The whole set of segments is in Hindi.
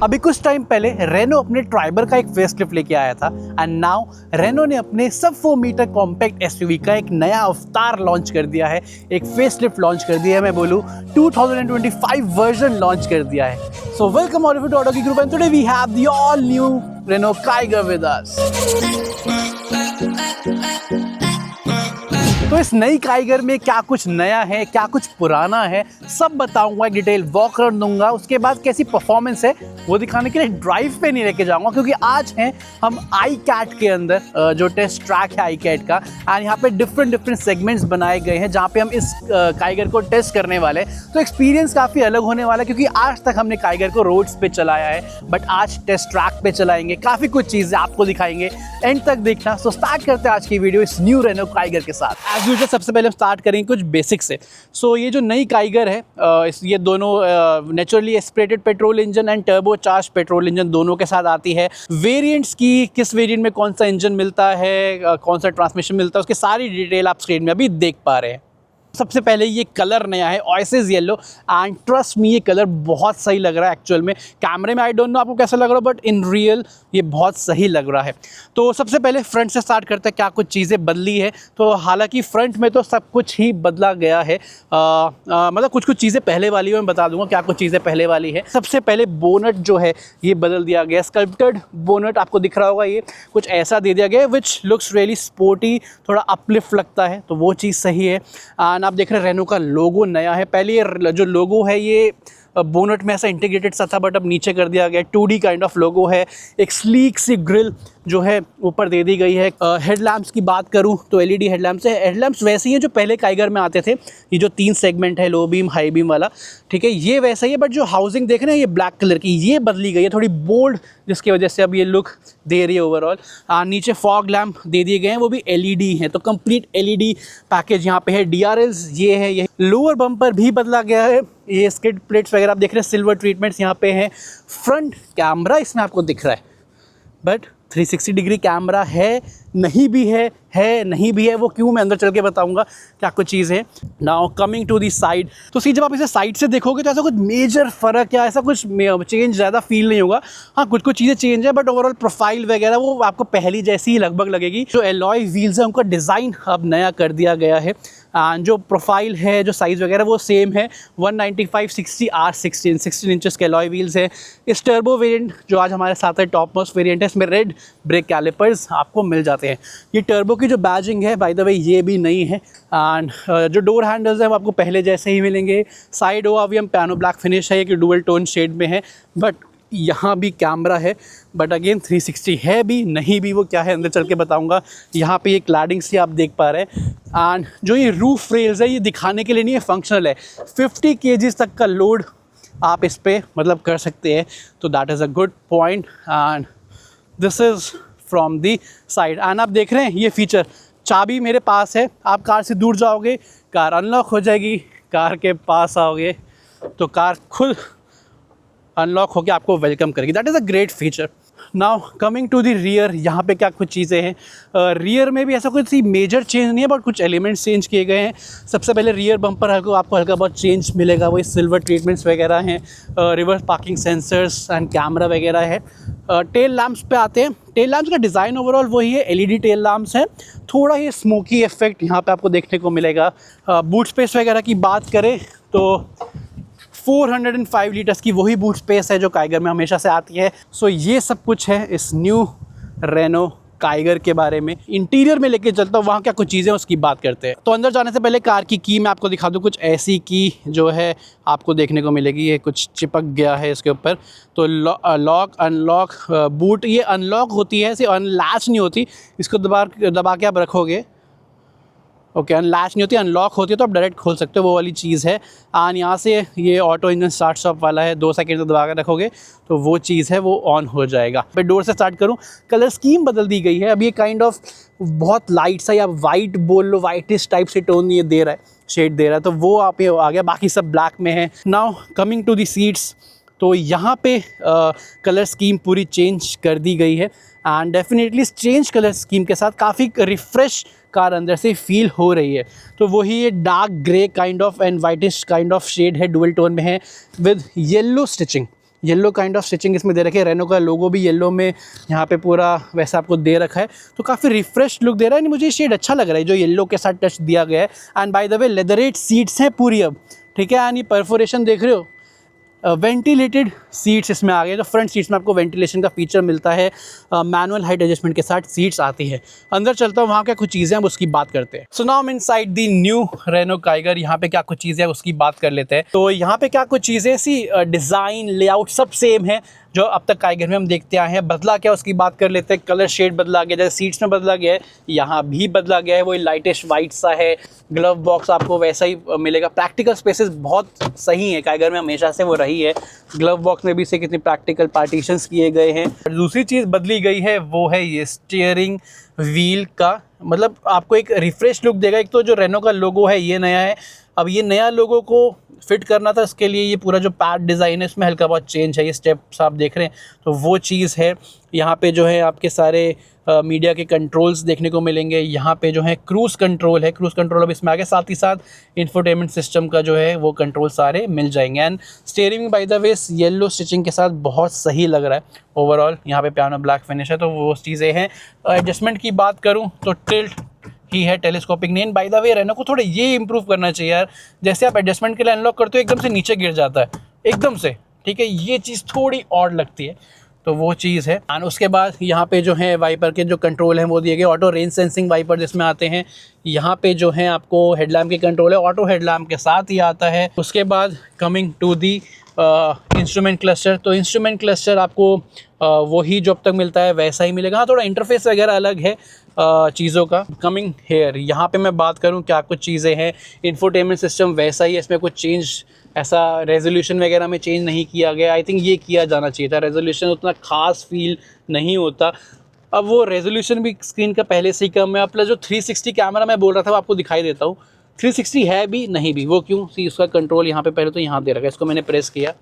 अभी कुछ टाइम पहले रेनो अपने ट्राइबर का एक फेसलिफ्ट लेके आया था एंड नाउ रेनो ने अपने सब 4 मीटर कॉम्पैक्ट एसयूवी का एक नया अवतार लॉन्च कर दिया है, एक फेसलिफ्ट लॉन्च कर दिया है, मैं बोलूँ 2025 वर्जन लॉन्च कर दिया है। So welcome all of you to auto की group and today we have the all new Renault Kiger with us. तो इस नई काइगर में क्या कुछ नया है, क्या कुछ पुराना है, सब बताऊंगा, एक डिटेल वॉक अराउंड दूंगा। उसके बाद कैसी परफॉर्मेंस है वो दिखाने के लिए ड्राइव पे नहीं लेके जाऊंगा, क्योंकि आज हैं हम आई कैट के अंदर, जो टेस्ट ट्रैक है आई कैट का, एंड यहाँ पे डिफरेंट सेगमेंट्स बनाए गए हैं जहाँ पे हम इस काइगर को टेस्ट करने वाले हैं। तो एक्सपीरियंस काफ़ी अलग होने वाला है, क्योंकि आज तक हमने काइगर को रोड्स पे चलाया है, बट आज टेस्ट ट्रैक पे चलाएंगे, काफ़ी कुछ चीज़ें आपको दिखाएंगे, एंड तक देखना। सो स्टार्ट करते हैं आज की वीडियो इस न्यू रेनो काइगर के साथ। एज यूजुअल सबसे पहले हम स्टार्ट करेंगे कुछ बेसिक से। सो ये जो नई काइगर है, ये दोनों naturally aspirated petrol engine and turbo charge petrol engine दोनों के साथ आती है। वेरिएंट्स की किस वेरिएंट में कौन सा इंजन मिलता है, कौन सा ट्रांसमिशन मिलता है, उसकी सारी डिटेल आप स्क्रीन में अभी देख पा रहे हैं। सबसे पहले ये कलर नया है, oasis yellow, and trust me ये कलर बहुत सही लग रहा है। एक्चुअल में कैमरे में आई डोंट नो आपको कैसा लग रहा है, बट इन रियल ये बहुत सही लग रहा है। तो सबसे पहले फ्रंट से स्टार्ट करते हैं, क्या कुछ चीज़ें बदली है। तो हालांकि फ्रंट में तो सब कुछ ही बदला गया है, मतलब कुछ चीज़ें पहले वाली है, मैं बता दूंगा क्या कुछ चीज़ें पहले वाली है। सबसे पहले बोनट जो है ये बदल दिया गया, स्कल्प्टेड बोनट आपको दिख रहा होगा, ये कुछ ऐसा दे दिया गया है विच लुक्स रियली स्पोर्टी, थोड़ा अपलिफ्ट लगता है, तो वो चीज़ सही है। एंड आप देख रहे हैं रेनो का लोगो नया है। पहले ये जो लोगो है ये बोनट में ऐसा इंटीग्रेटेड सा था, बट अब नीचे कर दिया गया, 2D काइंड ऑफ लोगो है। एक स्लीक सी ग्रिल जो है ऊपर दे दी गई है। हेडलैम्प्स की बात करूं तो एलईडी हेडलैम्प्स है। हेडलैम्प्स वैसे ही हैं जो पहले काइगर में आते थे, ये जो 3 सेगमेंट है, लो बीम हाई बीम वाला, ठीक है, ये वैसा ही है, बट जो हाउसिंग देख रहे हैं ये ब्लैक कलर की, ये बदली गई है, थोड़ी बोल्ड, जिसकी वजह से अब ये लुक दे रही है ओवरऑल। नीचे फॉग लैम्प दे दिए गए हैं, वो भी एलईडी हैं, तो कंप्लीट एलईडी पैकेज यहाँ पे है। डीआरएल्स ये है, ये लोअर बम्पर भी बदला गया है, ये स्किड प्लेट्स वगैरह आप देख रहे हैं, सिल्वर ट्रीटमेंट्स यहाँ पे हैं। फ्रंट कैमरा इसमें आपको दिख रहा है, बट 360 डिग्री कैमरा है नहीं भी है नहीं भी है, वो क्यों मैं अंदर चल के बताऊंगा क्या कुछ चीज़ है। Now coming to the side, तो जब आप इसे साइड से देखोगे तो ऐसा कुछ मेजर फ़र्क या ऐसा कुछ चेंज ज़्यादा फील नहीं होगा। हाँ, कुछ चीज़ें चेंज है, बट ओवरऑल प्रोफाइल वगैरह वो आपको पहली जैसी ही लगभग लगेगी। जो एलॉय व्हील्स है उनका डिज़ाइन अब नया कर दिया गया है, जो प्रोफाइल है, जो साइज़ वगैरह वो सेम है। 195/60 R16 16 इंचेस के एलॉय व्हील्स है। इस टर्बो वेरिएंट जो आज हमारे साथ है, टॉप मोस्ट वेरिएंट है, इसमें रेड ब्रेक कैलिपर्स आपको मिल जाते हैं। ये टर्बो की जो बैजिंग है बाय द वे ये भी नई है, एंड जो डोर हैंडल्स हैं वो आपको पहले जैसे ही मिलेंगे। Side ORVM piano black finish है, कि डुअल टोन शेड में है, बट यहाँ भी कैमरा है, बट अगेन 360 है भी नहीं भी, वो क्या है अंदर चल के बताऊंगा। यहाँ पे ये क्लैडिंग सी आप देख पा रहे हैं, एंड जो ये रूफ रेल्स है ये दिखाने के लिए नहीं है, फंक्शनल है। 50 kg तक का लोड आप इस पर मतलब कर सकते हैं, तो that is a good point. And this is from the side, and आप देख रहे हैं ये फीचर, चाबी मेरे पास है, आप कार से दूर जाओगे, कार अनलॉक हो जाएगी, कार के पास आओगे तो कार खुद अनलॉक होकर आपको वेलकम करेगी। That is a great feature. Now coming to the rear, यहाँ पे क्या कुछ चीज़ें हैं। रियर में भी ऐसा कुछ मेजर चेंज नहीं है, बट कुछ एलिमेंट्स चेंज किए गए हैं। सबसे पहले रियर बम्पर आपको हल्का बहुत चेंज मिलेगा, वही सिल्वर ट्रीटमेंट्स वगैरह हैं, reverse parking sensors and camera वगैरह है। टेल लैम्प्स पे आते हैं। टेल लैम्प्स का डिज़ाइन ओवरऑल वही है, एलईडी टेल लैम्प्स हैं, थोड़ा ये स्मोकी इफेक्ट यहाँ पे आपको देखने को मिलेगा। बूट स्पेस वगैरह की बात करें तो 405 लीटर्स की वही बूट स्पेस है जो काइगर में हमेशा से आती है। सो ये सब कुछ है इस न्यू रेनो काइगर के बारे में। इंटीरियर में लेके चलता हूँ, वहाँ क्या कुछ चीज़ें उसकी बात करते हैं। तो अंदर जाने से पहले कार की मैं आपको दिखा दूँ, कुछ ऐसी की जो है आपको देखने को मिलेगी, ये कुछ चिपक गया है इसके ऊपर। तो लॉक अनलॉक बूट ये अनलॉक होती है, सिर्फ अनलैच नहीं होती, इसको दबा के आप रखोगे, ओके, अनलैच नहीं होती, अनलॉक होती है, तो आप डायरेक्ट खोल सकते हो, वो वाली चीज़ है। एंड यहाँ से ये ऑटो इंजन स्टार्ट स्टॉप वाला है, 2 सेकंड तक दबा कर रखोगे तो वो चीज़ है, वो ऑन हो जाएगा। मैं डोर से स्टार्ट करूँ, कलर स्कीम बदल दी गई है। अब ये काइंड ऑफ बहुत लाइट सा, या वाइट बोल लो, वाइटिश टाइप से टोन ये दे रहा है, शेड दे रहा है, तो वो आप ये आ गया, बाकी सब ब्लैक में है। Now coming to the seats, तो यहाँ पे कलर स्कीम पूरी चेंज कर दी गई है, एंड डेफिनेटली इस चेंज कलर स्कीम के साथ काफ़ी रिफ़्रेश कार अंदर से फील हो रही है। तो वही ये dark grey kind of and whitish kind of shade है, डुअल टोन में है, with yellow stitching. Yellow kind of stitching इसमें दे रखी है। रेनो का लोगो भी येलो में यहाँ पे पूरा वैसा आपको दे रखा है, तो काफ़ी रिफ्रेश लुक दे रहा है। नहीं, मुझे ये शेड अच्छा लग रहा है जो येलो के साथ टच दिया गया है। And by the way leatherette seats हैं पूरी अब, ठीक है। एंड ये परफोरेशन देख रहे हो, वेंटिलेटेड सीट्स इसमें आ गए। तो फ्रंट सीट्स में आपको वेंटिलेशन का फीचर मिलता है, मैनुअल हाइट एडजस्टमेंट के साथ सीट्स आती है। अंदर चलता हूँ, वहाँ क्या कुछ चीज़ें हैं उसकी बात करते हैं। So now I am inside the new Renault Kiger. यहाँ पे क्या कुछ चीज़ें हैं उसकी बात कर लेते हैं। तो यहाँ पे क्या कुछ चीज़ें सी डिज़ाइन लेआउट सब सेम है जो अब तक काइगर में हम देखते आए हैं। बदला क्या उसकी बात कर लेते हैं। कलर शेड बदला गया, जैसे सीट्स में बदला गया है यहाँ भी बदला गया है, वही लाइटिश वाइट सा है। ग्लव बॉक्स आपको वैसा ही मिलेगा। प्रैक्टिकल स्पेसेस बहुत सही है काइगर में, हमेशा से वो रही है। ग्लव बॉक्स में भी से कितने प्रैक्टिकल पार्टीशंस किए गए हैं। दूसरी चीज़ बदली गई है वो है ये स्टीयरिंग व्हील का, मतलब आपको एक रिफ्रेश लुक देगा। एक तो जो रेनो का लोगो है ये नया है, अब ये नया लोगो को फिट करना था, इसके लिए ये पूरा जो पैड डिज़ाइन है इसमें हल्का बहुत चेंज है। ये स्टेप्स आप देख रहे हैं तो वो चीज़ है। यहाँ पे जो है आपके सारे मीडिया के कंट्रोल्स देखने को मिलेंगे। यहाँ पे जो है क्रूज़ कंट्रोल है, क्रूज़ कंट्रोल अब इसमें आ गया। साथ ही साथ इंफोटेनमेंट सिस्टम का जो है वो कंट्रोल सारे मिल जाएंगे। And steering by the way yellow stitching के साथ बहुत सही लग रहा है ओवरऑल। यहाँ पे पियानो ब्लैक फिनिश है, तो वो चीज़ें हैं। एडजस्टमेंट की बात करूँ तो टिल्ट ही है, टेलीस्कोपिक नहीं। बाय द वे रेनो को थोड़ा ये इंप्रूव करना चाहिए यार, जैसे आप एडजस्टमेंट के लिए अनलॉक करते हो एकदम से नीचे गिर जाता है एकदम से, ठीक है। ये चीज़ थोड़ी ऑड लगती है, तो वो चीज़ है। एंड उसके बाद यहाँ पे जो है वाइपर के जो कंट्रोल हैं वो दिए गए। ऑटो रेन सेंसिंग वाइपर जिसमें आते हैं। यहाँ पे जो है आपको हेडलैम्प के कंट्रोल है, ऑटो हेडलैम्प के साथ ही आता है। उसके बाद coming to the instrument cluster, तो इंस्ट्रूमेंट क्लस्टर आपको वही जो अब तक मिलता है वैसा ही मिलेगा। हाँ, थोड़ा इंटरफेस वगैरह अलग है चीज़ों का। कमिंग हेयर, यहाँ पे मैं बात करूँ क्या कुछ चीज़ें हैं। इंफोटेनमेंट सिस्टम वैसा ही है, इसमें कुछ चेंज ऐसा रेजोल्यूशन वगैरह में चेंज नहीं किया गया। आई थिंक ये किया जाना चाहिए था, रेजोल्यूशन उतना खास फील नहीं होता। अब वो रेजोल्यूशन भी स्क्रीन का पहले से ही कम है। प्लस जो 360 कैमरा मैं बोल रहा था वो आपको दिखाई देता हूँ, 360 है भी नहीं भी, वो क्यों सी उसका कंट्रोल यहाँ पे पहले तो यहाँ दे रखा है, इसको मैंने प्रेस किया।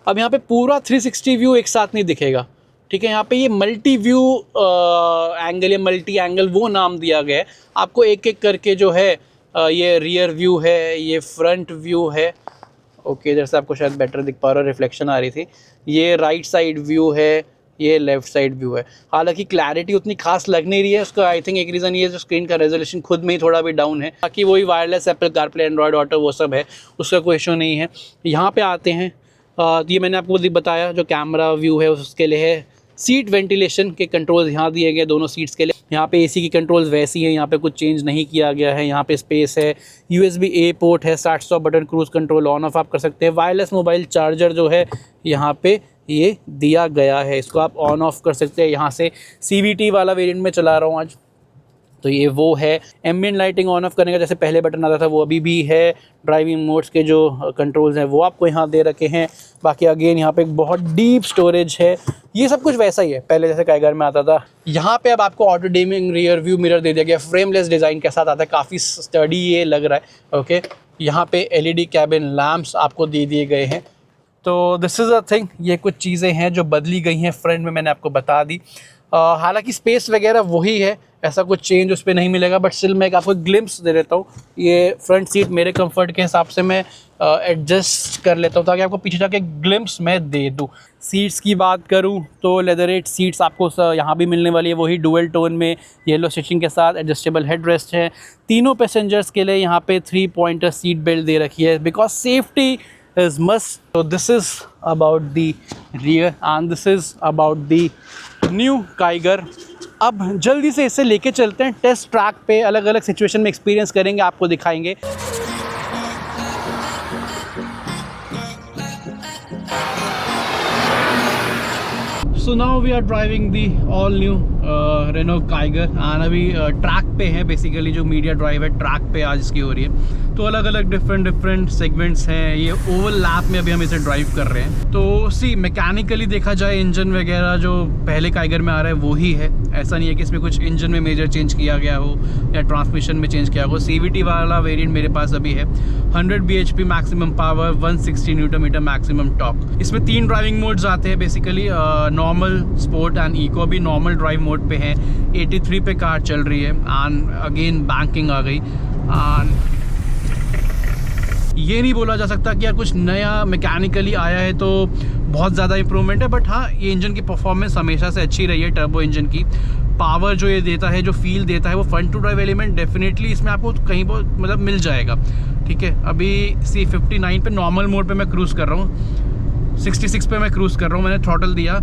अब यहाँ पे पूरा 360 व्यू एक साथ नहीं दिखेगा, ठीक है। यहाँ पे ये मल्टी व्यू एंगल या मल्टी एंगल वो नाम दिया गया है। आपको एक एक करके जो है ये रियर व्यू है, ये फ्रंट व्यू है। ओके, इधर से आपको शायद बेटर दिख पा रहा है, रिफ्लेक्शन आ रही थी। ये राइट साइड व्यू है, ये लेफ़्ट साइड व्यू है। हालांकि क्लैरिटी उतनी खास लग नहीं रही है, उसका आई थिंक एक रीज़न ये जो स्क्रीन का रेजोल्यूशन खुद में ही थोड़ा भी डाउन है। बाकी वही wireless Apple CarPlay Android auto वो सब है, उसका कोई इशू नहीं है। यहाँ पे आते हैं, ये मैंने आपको बताया जो कैमरा व्यू है उसके लिए है। सीट वेंटिलेशन के कंट्रोल्स यहाँ दिए गए दोनों सीट्स के लिए। यहाँ पे एसी की कंट्रोल्स वैसी हैं, यहाँ पे कुछ चेंज नहीं किया गया है। यहाँ पे स्पेस है, USB A पोर्ट है, 60-100 button, cruise control on off आप कर सकते हैं। वायरलेस मोबाइल चार्जर जो है यहाँ पे ये दिया गया है, इसको आप ऑन ऑफ कर सकते हैं। यहाँ से CVT वाला वेरिएंट में चला रहा हूँ आज, तो ये वो है। एम्बिएंट लाइटिंग ऑन ऑफ करने का जैसे पहले बटन आता था वो अभी भी है। ड्राइविंग मोड्स के जो कंट्रोल्स हैं वो आपको यहाँ दे रखे हैं। बाकी अगेन यहाँ पे एक बहुत डीप स्टोरेज है। ये सब कुछ वैसा ही है पहले जैसे काइगर में आता था। यहाँ पे अब आपको auto dimming rear view mirror दे दिया गया, फ्रेमलेस डिज़ाइन के साथ आता है, काफ़ी स्टडी ये लग रहा है। ओके, यहाँ पे LED कैबिन लैम्प्स आपको दे दिए गए हैं। तो दिस इज़ अ थिंग, ये कुछ चीज़ें हैं जो बदली गई हैं फ्रंट में, मैंने आपको बता दी। हालांकि स्पेस वगैरह वही है, ऐसा कुछ चेंज उस पर नहीं मिलेगा, बट स्टिल मैं आपको ग्लिम्स दे देता हूँ। ये फ्रंट सीट मेरे कंफर्ट के हिसाब से मैं एडजस्ट कर लेता हूँ ताकि आपको पीछे जाके ग्लिम्स मैं दे दूँ। सीट्स की बात करूँ तो लेदरेट सीट्स आपको यहाँ भी मिलने वाली है, वही डुअल टोन में येलो स्टिचिंग के साथ। एडजस्टेबल हेड रेस्ट है। तीनों पैसेंजर्स के लिए यहाँ पे 3 पॉइंटर सीट बेल्ट दे रखी है बिकॉज सेफ्टी इज़ मस्ट। तो this is about the rear and this is about the new Kiger. अब जल्दी से इसे लेके चलते हैं टेस्ट ट्रैक पे, अलग अलग सिचुएशन में एक्सपीरियंस करेंगे, आपको दिखाएंगे। So now we are driving the all new Renault Kiger and अभी ट्रैक पे है। बेसिकली जो मीडिया ड्राइव है ट्रैक पे आज इसकी हो रही है। तो अलग अलग डिफरेंट सेगमेंट्स हैं। ये ओवरलैप में अभी हम इसे ड्राइव कर रहे हैं। तो सी मैकेनिकली देखा जाए इंजन वगैरह जो पहले काइगर में आ रहा है वो ही है। ऐसा नहीं है कि इसमें कुछ इंजन में मेजर चेंज किया गया हो या ट्रांसमिशन में चेंज किया हो। CVT वाला वेरिएंट मेरे पास अभी है। 100 bhp maximum power, 160 Nm maximum torque. इसमें 3 ड्राइविंग मोड्स आते हैं basically, normal, sport and eco. अभी नॉर्मल ड्राइव मोड पे है, 83 पे कार चल रही है एंड अगेन बैंकिंग आ गई। ये नहीं बोला जा सकता कि यार कुछ नया मैकेनिकली आया है तो बहुत ज़्यादा इंप्रूवमेंट है, बट हाँ ये इंजन की परफॉर्मेंस हमेशा से अच्छी रही है। टर्बो इंजन की पावर जो ये देता है, जो फील देता है, वो front to drive element definitely इसमें आपको कहीं बहुत मतलब मिल जाएगा। ठीक है, अभी C59 पे नॉर्मल मोड पे मैं क्रूज़ कर रहा हूँ, 66 पे मैं क्रूज़ कर रहा हूँ, मैंने थ्रॉटल दिया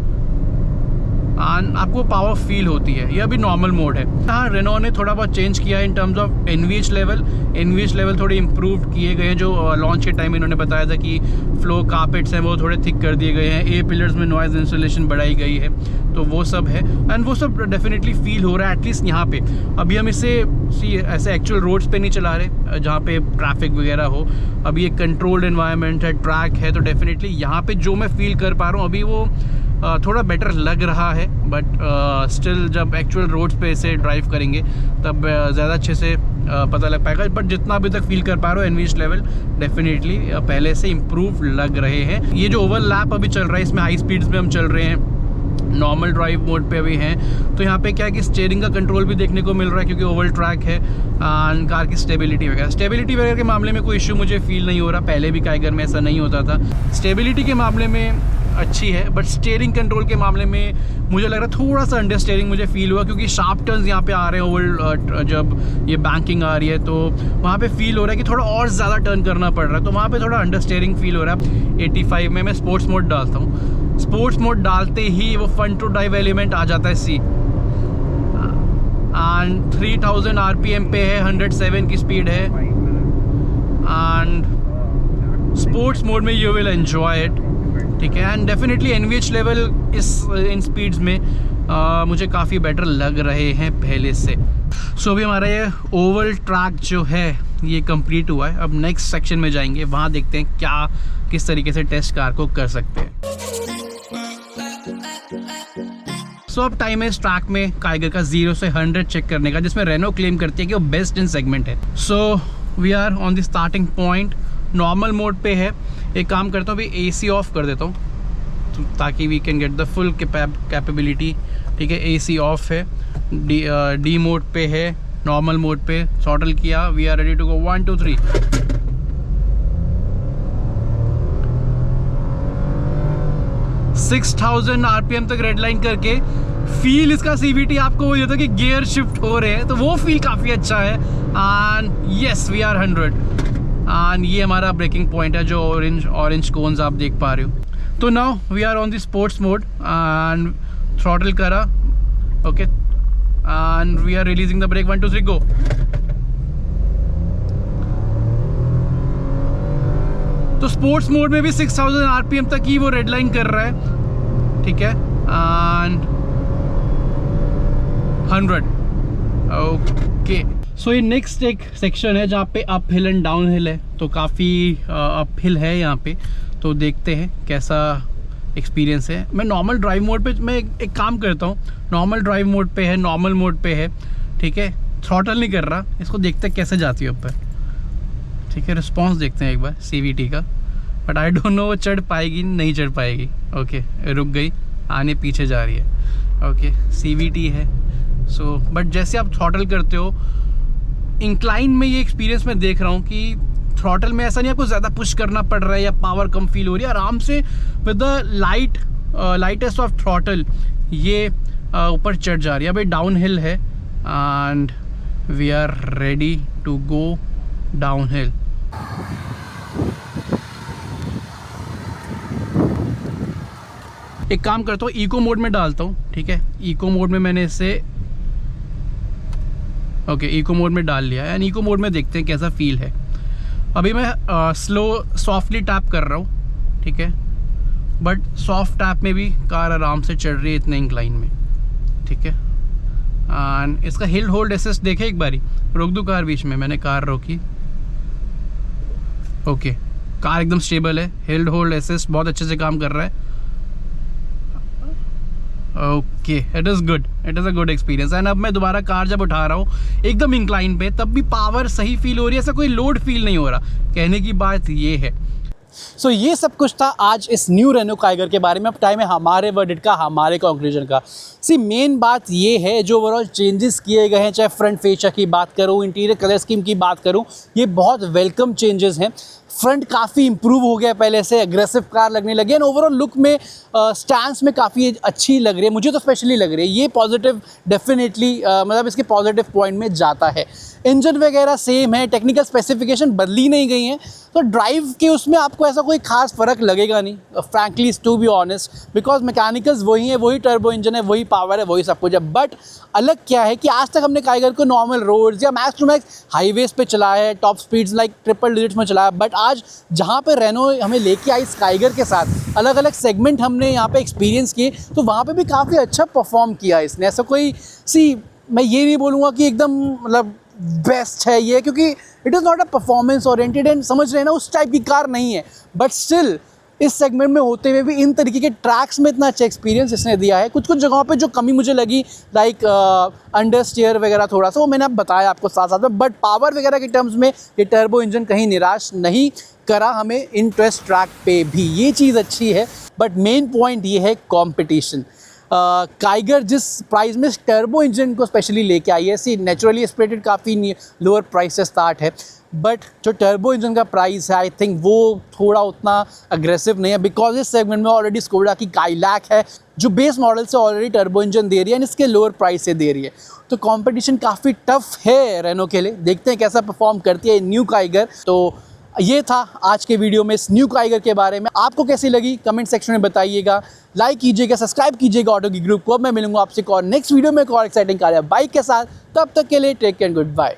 एंड आपको पावर फील होती है। ये अभी नॉर्मल मोड है। हाँ, रेनो ने थोड़ा बहुत चेंज किया है in terms of NVH level थोड़े इम्प्रूव किए गए हैं। जो लॉन्च के टाइम इन्होंने बताया था कि फ्लो कारपेट्स हैं वो थोड़े थिक कर दिए गए हैं, A पिलर्स में नॉइज़ इंसुलेशन बढ़ाई गई है, तो वो सब है एंड वो सब डेफिनेटली फील हो रहा है एटलीस्ट यहाँ पे। अभी हम इसे ऐसे एक्चुअल रोड्स पे नहीं चला रहे जहाँ पे ट्रैफिक वगैरह हो, अभी एक कंट्रोल्ड एनवायरनमेंट है, ट्रैक है, तो डेफिनेटली यहाँ पे जो मैं फील कर पा रहा हूँ अभी वो थोड़ा बेटर लग रहा है। बट स्टिल जब एक्चुअल रोड्स पे इसे ड्राइव करेंगे तब ज़्यादा अच्छे से पता लग पाएगा। बट जितना अभी तक फील कर पा रहा हूँ NVH लेवल डेफिनेटली पहले से इम्प्रूव लग रहे हैं। ये जो ओवरलैप अभी चल रहा है इसमें हाई स्पीड्स में हम चल रहे हैं, नॉर्मल ड्राइव मोड पे अभी हैं, तो यहाँ पे क्या है कि स्टीयरिंग का कंट्रोल भी देखने को मिल रहा है क्योंकि ओवल ट्रैक है एंड कार की स्टेबिलिटी वगैरह के मामले में कोई इशू मुझे फील नहीं हो रहा। पहले भी काइगर में ऐसा नहीं होता था। स्टेबिलिटी के मामले में अच्छी है, बट स्टीयरिंग कंट्रोल के मामले में मुझे लग रहा है थोड़ा सा अंडर स्टीयरिंग मुझे फील हुआ, क्योंकि शार्प टर्न्स यहाँ पे आ रहे हैं ओवल, जब ये बैंकिंग आ रही है तो वहाँ पे फील हो रहा है कि थोड़ा और ज़्यादा टर्न करना पड़ रहा है, तो वहाँ पे थोड़ा अंडर स्टीयरिंग फील हो रहा है। 85 में मैं स्पोर्ट्स मोड डालता हूँ, स्पोर्ट्स मोड डालते ही वो फ्रंट टू ड्राइव एलिमेंट आ जाता है C एंड 3000 RPM पे है, 107 की स्पीड है एंड स्पोर्ट्स मोड में यू विल एंजॉय इट। ठीक है, and definitely NVH level in speeds में मुझे काफ़ी बेटर लग रहे हैं पहले से। सो अभी हमारा ये ओवल ट्रैक जो है ये कंप्लीट हुआ है। अब नेक्स्ट सेक्शन में जाएंगे, वहाँ देखते हैं क्या किस तरीके से टेस्ट कार को कर सकते हैं। सो अब टाइम है इस ट्रैक में काइगर का 0 से 100 चेक करने का, जिसमें रेनो क्लेम करती है कि वो बेस्ट इन सेगमेंट है। So we are on the starting point, normal mode पे है। एक काम करता हूँ अभी AC ऑफ कर देता हूँ ताकि we can get the full capability. ठीक है, AC ऑफ है, D मोड पे है, नॉर्मल मोड पे थ्रॉटल किया, we are ready to go 1 2 3। $6000 RPM तक रेड लाइन करके फील इसका CVT आपको वो होता है कि गियर शिफ्ट हो रहे हैं, तो वो फील काफ़ी अच्छा है। And yes we are 100 and ये हमारा ब्रेकिंग पॉइंट है जो ऑरेंज कोन्स आप देख पा रहे हो। तो now we are on the sports mode and throttle करा, okay, and we are releasing the brake, 1 2 3 go. तो स्पोर्ट्स मोड में भी 6000 RPM तक ही वो रेड लाइन कर रहा है। ठीक है, एंड 100, ओके। सो ये नेक्स्ट एक सेक्शन है जहाँ पे up hill and down hill है, तो काफ़ी अप हिल है यहाँ पे, तो देखते हैं कैसा एक्सपीरियंस है। मैं नॉर्मल ड्राइव मोड पे मैं एक काम करता हूँ, नॉर्मल ड्राइव मोड पे है, नॉर्मल मोड पे है। ठीक है, थ्रॉटल नहीं कर रहा, इसको देखते हैं कैसे जाती है ऊपर। ठीक है, रिस्पॉन्स देखते हैं एक बार CVT का, बट आई डोंट नो वो चढ़ पाएगी नहीं चढ़ पाएगी। ओके, रुक गई, आने पीछे जा रही है। ओके, CVT है। सो बट जैसे आप थ्रॉटल करते हो इंक्लाइन में, ये एक्सपीरियंस मैं देख रहा हूँ कि थ्रॉटल में ऐसा नहीं आपको ज़्यादा पुश करना पड़ रहा है या पावर कम फील हो रही है, आराम से with the lightest of throttle ये ऊपर चढ़ जा रही है। अभी डाउन हिल है and we are ready to go downhill. एक काम करता हूँ, इको मोड में डालता हूँ। ठीक है, इको मोड में मैंने इसे ओके इको मोड में डाल लिया है एंड इको मोड में देखते हैं कैसा फील है। अभी मैं सॉफ्टली टैप कर रहा हूँ। ठीक है, बट सॉफ्ट टैप में भी कार आराम से चढ़ रही है इतने इंक्लाइन में। ठीक है, एंड इसका हिल होल्ड असिस्ट देखे एक बारी, रोक दूँ कार बीच में, मैंने कार रोकी। ओके, कार एकदम स्टेबल है, हिल होल्ड असिस्ट बहुत अच्छे से काम कर रहा है। Okay, it is good, it is a good experience. And अब मैं दोबारा कार जब उठा रहा हूँ एकदम इंक्लाइन पे, तब भी पावर सही फील हो रही है, ऐसा कोई लोड फील नहीं हो रहा। कहने की बात ये है। सो ये सब कुछ था आज इस न्यू रेनो काइगर के बारे में। अब टाइम है हमारे वर्डिक्ट का, हमारे कंक्लूजन का। सी मेन बात ये है, जो ओवरऑल चेंजेस किए गए हैं, चाहे फ्रंट फेशिया की बात करूँ, इंटीरियर कलर स्कीम की बात करूँ, ये बहुत वेलकम चेंजेस हैं। फ्रंट काफ़ी इंप्रूव हो गया पहले से, एग्रेसिव कार लगने लगी एंड ओवरऑल लुक में स्टैंड्स में काफ़ी अच्छी लग रही है, मुझे तो स्पेशली लग रही है ये पॉजिटिव डेफिनेटली मतलब इसके पॉजिटिव पॉइंट में जाता है। इंजन वगैरह सेम है, टेक्निकल स्पेसिफिकेशन बदली नहीं गई हैं, तो ड्राइव के उसमें आपको ऐसा कोई खास फ़र्क लगेगा नहीं frankly to be honest, because mechanicals वही है, वही टर्बो इंजन है, वही पावर है, वही सब कुछ है। बट अलग क्या है कि आज तक हमने काइगर को नॉर्मल रोड्स या मैक्स टू मैक्स हाईवेज पे चलाया है, top speeds like triple digits में चलाया, बट आज जहाँ पे रेनो हमें लेके आई काइगर के साथ अलग अलग सेगमेंट हमने यहाँ पे एक्सपीरियंस किए, तो वहाँ पे भी काफ़ी अच्छा परफॉर्म किया इसने। ऐसा कोई मैं ये नहीं बोलूँगा कि एकदम मतलब बेस्ट है ये, क्योंकि it is not a performance oriented and समझ रहे हैं ना उस टाइप की कार नहीं है, बट स्टिल इस सेगमेंट में होते हुए भी इन तरीके के ट्रैक्स में इतना अच्छा एक्सपीरियंस इसने दिया है। कुछ कुछ जगहों पे जो कमी मुझे लगी लाइक अंडर स्टीयर वगैरह थोड़ा सा, वो मैंने अब बताया आपको साथ साथ में, बट पावर वगैरह के टर्म्स में ये टर्बो इंजन कहीं निराश नहीं करा हमें इन टेस्ट ट्रैक पे भी, ये चीज़ अच्छी है। बट मेन पॉइंट ये है कॉम्पिटिशन। काइगर जिस प्राइस में टर्बो इंजन को स्पेशली लेके आई है, सी नेचुरली एस्पिरेटेड काफ़ी लोअर प्राइस से स्टार्ट है, बट जो टर्बो इंजन का प्राइस है आई थिंक वो थोड़ा उतना अग्रेसिव नहीं है, बिकॉज इस सेगमेंट में ऑलरेडी स्कोडा की काइलैक है जो बेस मॉडल से ऑलरेडी टर्बो इंजन दे रही है एंड इसके लोअर प्राइस से दे रही है, तो कंपटीशन काफ़ी टफ है रेनो के लिए। देखते हैं कैसा परफॉर्म करती है न्यू काइगर। तो ये था आज के वीडियो में इस न्यू काइगर के बारे में, आपको कैसी लगी कमेंट सेक्शन में बताइएगा, लाइक कीजिएगा, सब्सक्राइब कीजिएगा ऑटो की ग्रुप को। अब मैं मिलूंगा आपसे एक और नेक्स्ट वीडियो में एक और एक्साइटिंग कार या बाइक के साथ, तब तक के लिए टेक केयर, गुड बाय।